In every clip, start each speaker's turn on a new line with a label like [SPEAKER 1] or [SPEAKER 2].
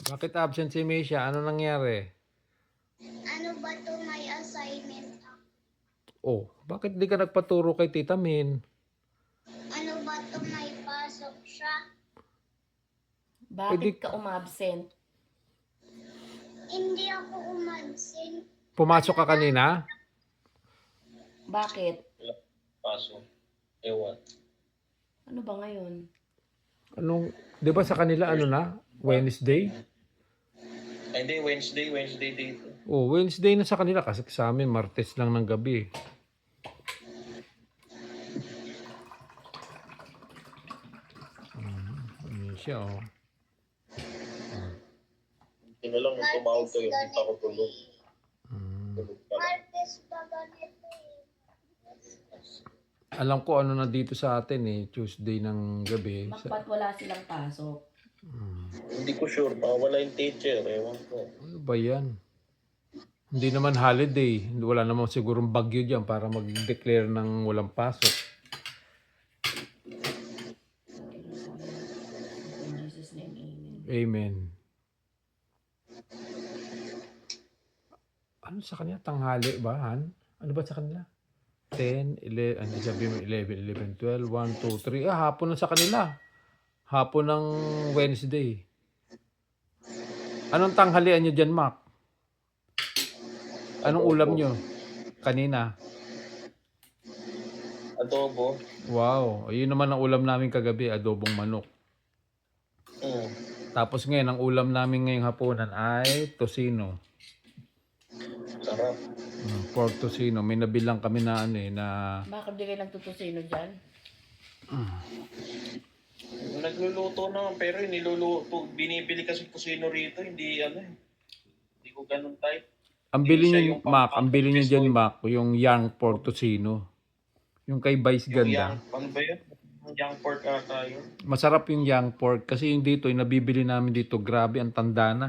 [SPEAKER 1] Bakit absent si Misha? Ano nangyari?
[SPEAKER 2] Ano ba to may assignment ako?
[SPEAKER 1] Oh, bakit di ka nagpaturo kay Tita Min?
[SPEAKER 2] Ano ba to may pasok siya?
[SPEAKER 1] Eh di,
[SPEAKER 3] Bakit ka umabsent?
[SPEAKER 2] Hindi ako umansin.
[SPEAKER 1] pumasok ka kanina?
[SPEAKER 3] Bakit?
[SPEAKER 4] Paso. Ewan.
[SPEAKER 3] Ano ba ngayon?
[SPEAKER 1] Anong, di ba sa kanila ano na? Wednesday?
[SPEAKER 4] Ay, hindi, Wednesday dito.
[SPEAKER 1] Oh, Wednesday na sa kanila kasi sa amin Martes lang ng gabi. Misha, oh.
[SPEAKER 4] Hindi na lang nung tumawag kayo, hindi pa ako tulog. Tulog pa lang.
[SPEAKER 2] Martes pa ganito eh.
[SPEAKER 1] Alam ko ano na dito sa atin eh, Tuesday ng gabi.
[SPEAKER 3] Bakit wala silang pasok?
[SPEAKER 4] Hindi ko sure, baka wala yung teacher, ewan ko.
[SPEAKER 1] Ano ba yan? Hindi naman holiday. Wala naman sigurong bagyo dyan para mag-declare ng walang pasok.
[SPEAKER 3] In Jesus' name, amen.
[SPEAKER 1] Amen. Ano sa kanya? Tanghali ba, Han? Ano ba sa kanila? 10, 11, ano sabi mo? 11, 11, 12, 1, 2, 3. Hapon na sa kanila. Hapon ng Wednesday. Anong tanghalian nyo dyan, Mac? Anong ulam nyo? Kanina.
[SPEAKER 4] Adobo.
[SPEAKER 1] Wow. Ayun naman ang ulam namin kagabi, adobong manok.
[SPEAKER 4] Hmm.
[SPEAKER 1] Tapos ngayon, ang ulam namin ngayong hapunan ay tosino.
[SPEAKER 4] Sarap.
[SPEAKER 1] Pork tosino. May nabilang kami na ano eh, na...
[SPEAKER 3] Bakit di kayo nagtutusino dyan?
[SPEAKER 4] Nagluluto naman, pero yung niluluto, binibili kasi kusino rito, hindi ano eh. Hindi ko ganun type.
[SPEAKER 1] Ang
[SPEAKER 4] Hindi
[SPEAKER 1] bili
[SPEAKER 4] siya
[SPEAKER 1] nyo,
[SPEAKER 4] yung
[SPEAKER 1] Mac, ang bili nyo dyan,
[SPEAKER 4] pang-
[SPEAKER 1] Mac, yung young pork tosino. Yung kay Vice
[SPEAKER 4] Yung
[SPEAKER 1] Ganda.
[SPEAKER 4] ano ba yun? Yung young pork ata yun.
[SPEAKER 1] Masarap yung young pork kasi yung dito, yung nabibili namin dito, grabe, ang tanda na.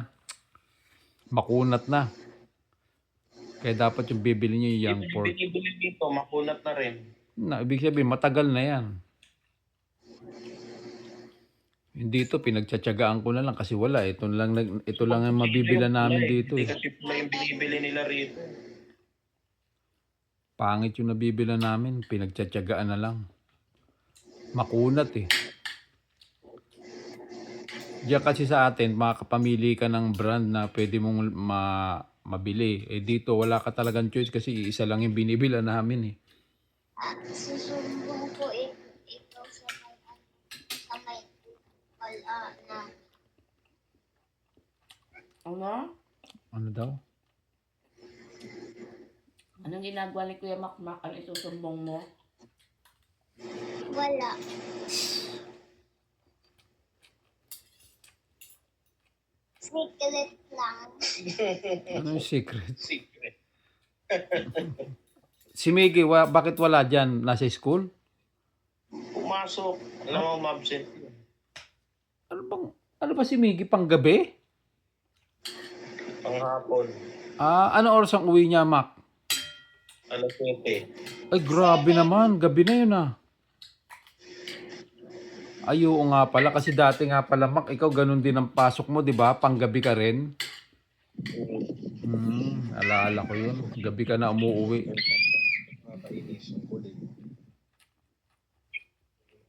[SPEAKER 1] Makunat na. Kaya dapat yung bibili nyo yung young
[SPEAKER 4] Yung
[SPEAKER 1] pork.
[SPEAKER 4] binibili dito, makunat na rin.
[SPEAKER 1] Na, ibig sabihin, matagal na yan. Yung dito, pinagtsatsagaan ko na lang kasi wala. Ito lang ang mabibila namin dito.
[SPEAKER 4] Hindi
[SPEAKER 1] Eh.
[SPEAKER 4] kasi pula yung binibili nila rito.
[SPEAKER 1] Pangit yung nabibila namin, pinagtsatsagaan na lang. Makunat eh. Diyan kasi sa atin, makakapamili ka ng brand na pwede mong mabili. Eh dito, wala ka talagang choice kasi isa lang yung binibila namin eh.
[SPEAKER 2] Susumbong ko ikaw sa may wala na.
[SPEAKER 3] Ano?
[SPEAKER 1] Ano daw?
[SPEAKER 3] Anong ginagawa ni Kuya Makmak? Ano isusumbong mo?
[SPEAKER 2] Wala. Secret lang.
[SPEAKER 1] Ano yung secret?
[SPEAKER 4] Secret.
[SPEAKER 1] Si Miggy, bakit wala dyan? Nasa school?
[SPEAKER 4] Pumasok. Alam mo, mabsent yun.
[SPEAKER 1] Ano ba si Miggy? Panggabi?
[SPEAKER 4] Panghapon.
[SPEAKER 1] Ano oras ang uwi niya, Mac?
[SPEAKER 4] Alas 7.
[SPEAKER 1] Ay, grabe naman. Gabi na yun ah. Ay, oo nga pala. Kasi dati nga pala, Mac, ikaw ganun din ang pasok mo, di ba? Panggabi ka rin. Alaala ko yun. Gabi ka na umuwi.
[SPEAKER 4] Nakainis yung kulit.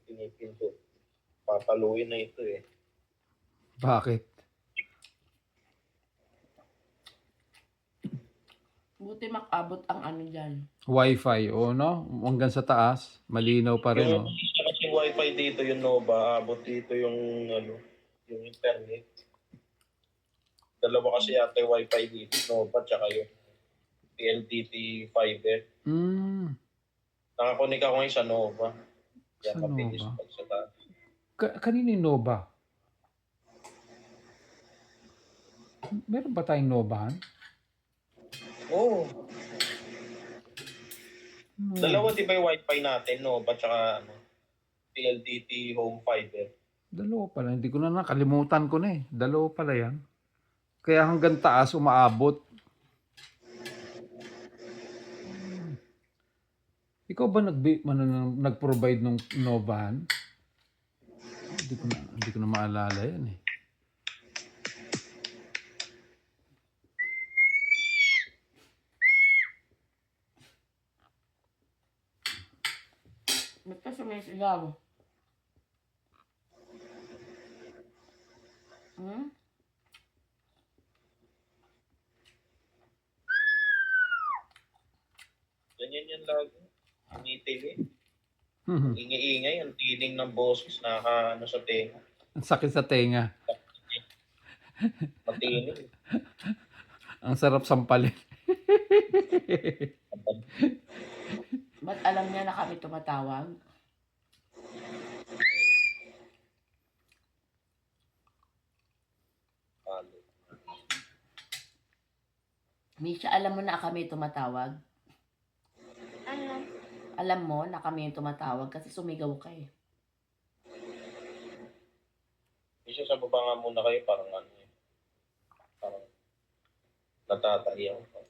[SPEAKER 4] Pinipinto. Papaluin na ito eh.
[SPEAKER 1] Bakit?
[SPEAKER 3] Buti makabot ang ano dyan.
[SPEAKER 1] Wi-Fi, o no? Hanggang sa taas. Malinaw pa rin,
[SPEAKER 4] Yung
[SPEAKER 1] no?
[SPEAKER 4] isa kasi wifi dito, yung Nova, abot dito yung ano, yung internet. Dalawa kasi yata yung wifi dito, Nova, tsaka yung PLDT fiber. Nakakunik ako ngayon sa Nova. Kaya
[SPEAKER 1] Sa
[SPEAKER 4] mabilis
[SPEAKER 1] Nova?
[SPEAKER 4] pag sa dati.
[SPEAKER 1] Kanino yung Nova? Meron ba tayong Novahan?
[SPEAKER 4] Oo. Dalawa di ba yung wifi natin, Nova, tsaka ano, PLDT home fiber.
[SPEAKER 1] Dalawa pala. Hindi ko na nakalimutan ko na eh. Dalawa pala yan. Kaya hanggang taas umaabot. Ikaw ba nag-provide ng Novahan? Hindi ko na maalala yan eh.
[SPEAKER 3] Ba't ka sumisigaw? Hmm?
[SPEAKER 4] Ganyan yan lagi. Tumitili. Ingay-ingay, ang tining ng boses, nakakaano sa tenga.
[SPEAKER 1] Ang sakit sa tenga.
[SPEAKER 4] Matinig.
[SPEAKER 1] Ang sarap sampalin.
[SPEAKER 3] Ba't alam niya na kami tumatawag? Misha, alam mo na kami tumatawag?
[SPEAKER 2] Ano?
[SPEAKER 3] Alam mo na kami yung tumatawag kasi sumigaw ka eh.
[SPEAKER 4] Isa sa baba nga muna kayo, parang ano eh. Parang natatahiya ko.